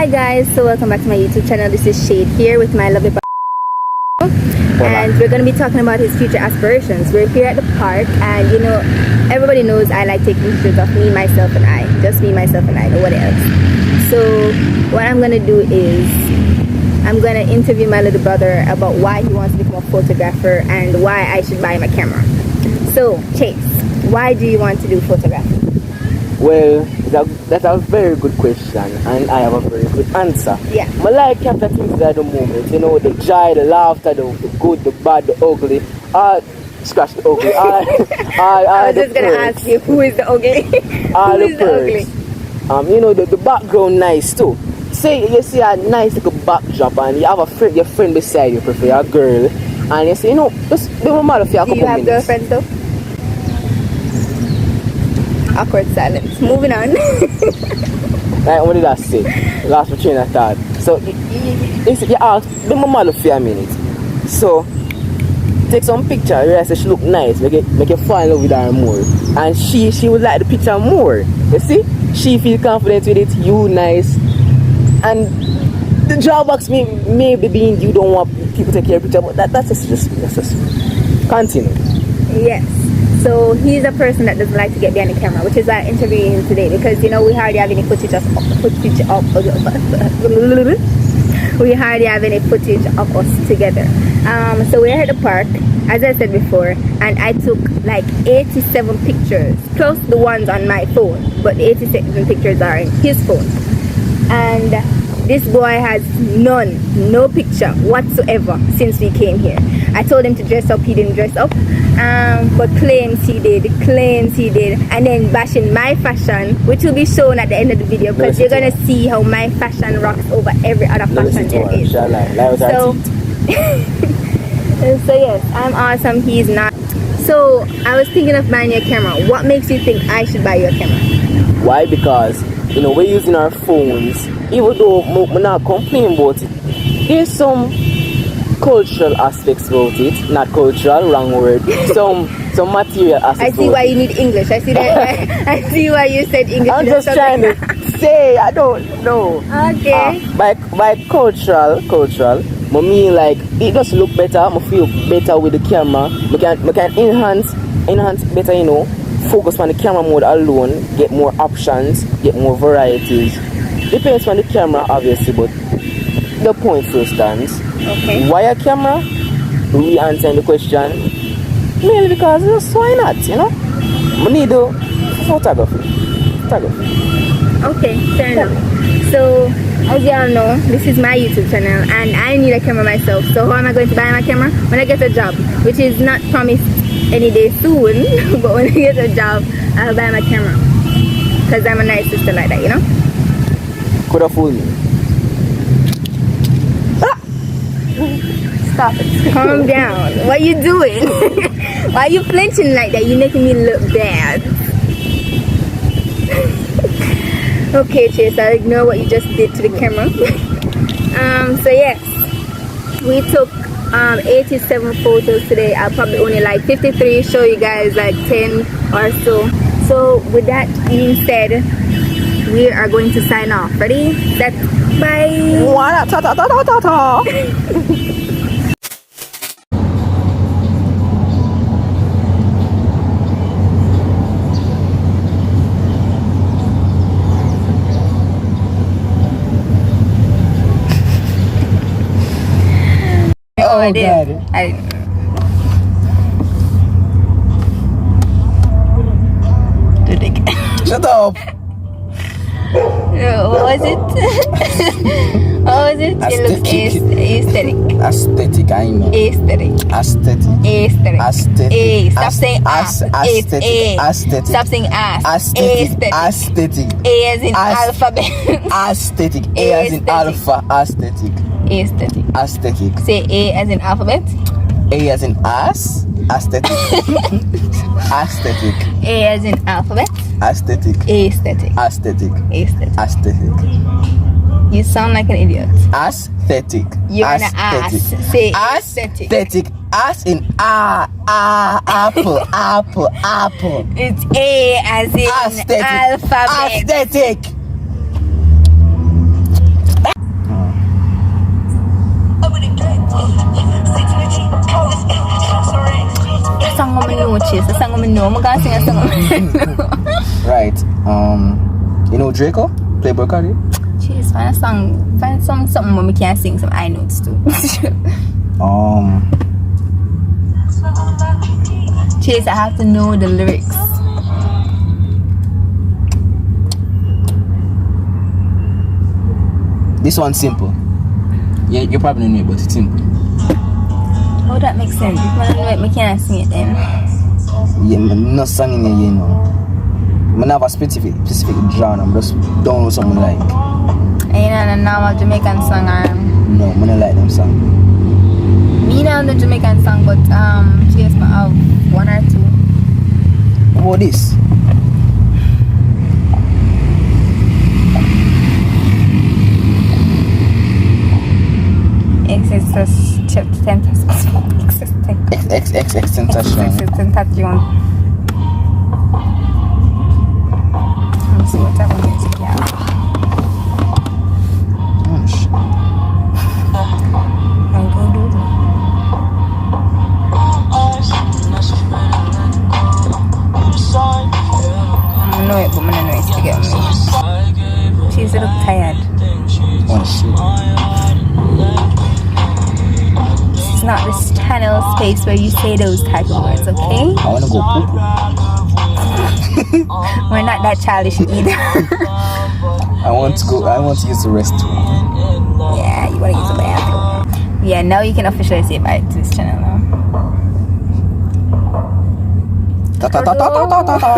Hi guys, so welcome back to my YouTube channel. This is Shade here with my lovely and we're going to be talking about his future aspirations. We're here at the park, and you know, everybody knows I like taking pictures of me, myself and I. Just me, myself and I, nobody else. So what I'm going to do is I'm going to interview my little brother about why he wants to become a photographer and why I should buy him a camera. So Chase, why do you want to do photography? Well, that's a very good question, and I have a very good answer. Yeah. I like capture things at the moment, you know, the joy, the laughter, the good, the bad, the ugly. Scratch the ugly. I was just going to ask you, who is the ugly? Who is the ugly? You know, the background nice too. Say you see a nice little backdrop and you have a friend, your friend beside you, prefer a girl, and you say, you know, just be my mother for a couple minutes. Do you have girlfriends though? Awkward silence. Moving on. Like, what did I say? Last my train of thought. So you ask, be my model for a minute. So take some picture, realize she look nice, make you fall in love with her more. And she would like the picture more. You see? She feel confident with it, you nice. And the drawbacks maybe being you don't want people to take your picture, but that's just continue. Yes. So he's a person that doesn't like to get behind the camera, which is why I'm interviewing him today, because you know we hardly have any footage of us together. So we're at the park, as I said before, and I took like 87 pictures, plus the ones on my phone, but the 87 pictures are in his phone. And this boy has no picture whatsoever since we came here. I told him to dress up, he didn't dress up, but claims he did, and then bashing my fashion, which will be shown at the end of the video, because you're gonna see how my fashion rocks over every other fashion there is. So yes, I'm awesome, he's not. So I was thinking of buying you a camera. What makes you think I should buy you a camera? Why? Because you know we're using our phones, even though we're not complaining about it. There's some cultural aspects about it, not cultural, wrong word. Some material aspects. I see why you need English. I see that. I see why you said English. I'm just trying to say, I don't know. Okay. By cultural, I mean like it just look better. I feel better with the camera. We can enhance better, you know. Focus on the camera mode alone, get more options, get more varieties. Depends on the camera obviously, but the point still stands. Okay. Why a camera? We answering the question mainly because just why not, you know? We need the photography. Okay, fair enough. So as y'all know, this is my YouTube channel and I need a camera myself. So how am I going to buy my camera? When I get a job, which is not promised any day soon, but when I get a job, I'll buy my camera. Because I'm a nice sister like that, you know? Could have fooled me. Stop it. Calm down. What are you doing? Why are you flinching like that? You're making me look bad. Okay, Chase, I'll ignore what you just did to the camera. So yes, we took 87 photos today. I'll probably only like 53, show you guys like 10 or so. So with that being said, we are going to sign off. Ready? Set, bye. Oh, God. Shut up. What was it? What was it? It looks aesthetic. Aesthetic, I know. Aesthetic. Stop saying ass. Aesthetic. Stop saying ass. Aesthetic. A as in alphabet. Aesthetic. A as in alpha. Aesthetic. Aesthetic. Say A as in alphabet. A as in ass. Aesthetic. Aesthetic. A as in alphabet. Aesthetic. Aesthetic. You sound like an idiot. Aesthetic. You're an ass. Say aesthetic. As in apple. It's A as in alphabet. Aesthetic. song I know, Chase. The song I know. I'm gonna sing a song I know. Right. You know Draco? Playboy Cardi? Chase, find a song. Find something where we can sing some I notes too. Chase, I have to know the lyrics. This one's simple. Yeah, you probably know it, but it's simple. Oh, that makes sense. If I don't know it, we can't sing it then. Yeah, I'm not singing it, you know. I don't have a specific genre. I'm just download something like. You know, the normal Jamaican song. No, I don't like them song. Me know the Jamaican song, but Chase, I have one or two. What about this? Tentacion. Let's see what's happening music, yeah. And go do that. I know it, but I don't know it's to get me. She's a little tired. Oh shit. It's not this channel space where you say those type of words, okay? I wanna go poop. We're not that childish either. I want to use the restroom. Yeah, you want to use the bathroom. Yeah, now you can officially say bye to this channel now. Ta ta ta ta ta ta ta.